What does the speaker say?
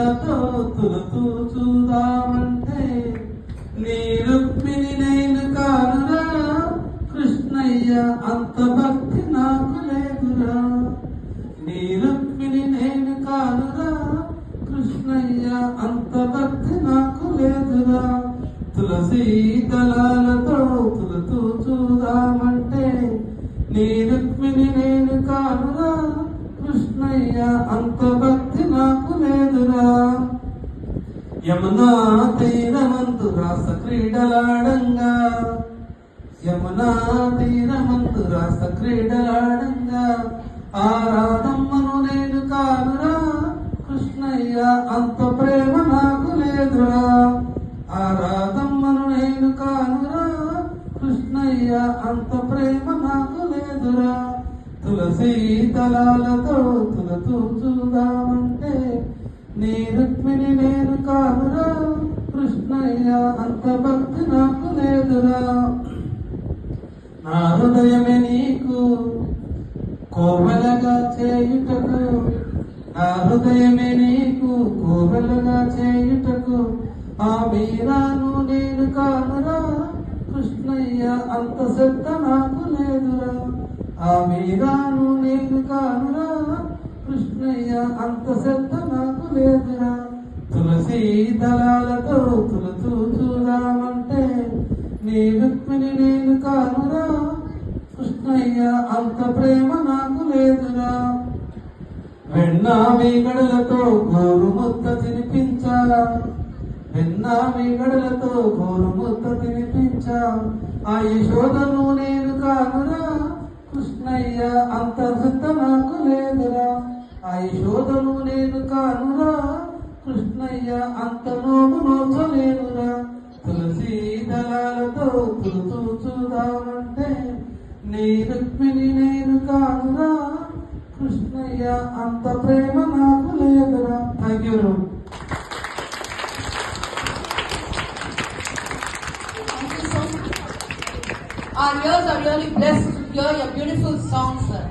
దళాలతో తులతూ చూదామంటే నీ రుక్మిణి నేను కానురా కృష్ణయ్య అంత భక్తి నాకు లేదురా. నీ రుక్మిణి నేను కానురా కృష్ణయ్య అంత భక్తి నాకు లేదురా. తులసి దళాలతో తులతూ చూదామంటే నీ రుక్మిణి నేను కానురా కృష్ణయ్య అంత భక్తి నాకు లేదురా. యమునా తీరమందు రాస క్రీడలాడంగా యమునా తీరమందు రాస క్రీడలాడంగా ఆరాధమ్మను నేను కానురా కృష్ణయ్య అంత ప్రేమ నాకు లేదురా. ఆరాధమ్మను నేను కానురా కృష్ణయ్య అంత ప్రేమ నాకు లేదురా. తులసి దళాలతో తులతూ చూదామంటే నీ రుక్మిణి నేను కానురా కృష్ణయ్య అంత భక్తి నాకు లేదురా. నా హృదయమే నీకు కోవెలగా చేయుటకు నా హృదయమే నీకు కోవెలగా చేయుటకు ఆ మీరాను నేను కానురా కృష్ణయ్య అంత శ్రద్ధ నాకు లేదురా. ఆ మీరాను నేను కానురా కృష్ణయ్య అంత శ్రద్ధ నాకు లేదురా. తులసి దళాలతో తులతూ చూదామంటే నీ రుక్మిణి నేను కానురా కృష్ణయ్య అంత ప్రేమ నాకు లేదురా. వెన్నా మీగడలతో గోరు ముద్ద తినిపించా వెన్నా మీగడలతో గోరు ముద్ద తినిపించా ఆ యశోదను నేను కానురా కృష్ణయ్య అంత శ్రద్ధ నాకు లేదురా. ఆ యశోదను నేను కానురా కృష్ణయ్య అంత నోము నోచలేనురా. తులసి దళాలతో తులతూ చూదామంటే నీ రుక్మిణి నేను కానురా కృష్ణయ్య అంత ప్రేమ నాకు లేదురా. Thank you. Our ears are really blessed to hear your beautiful songs, sir.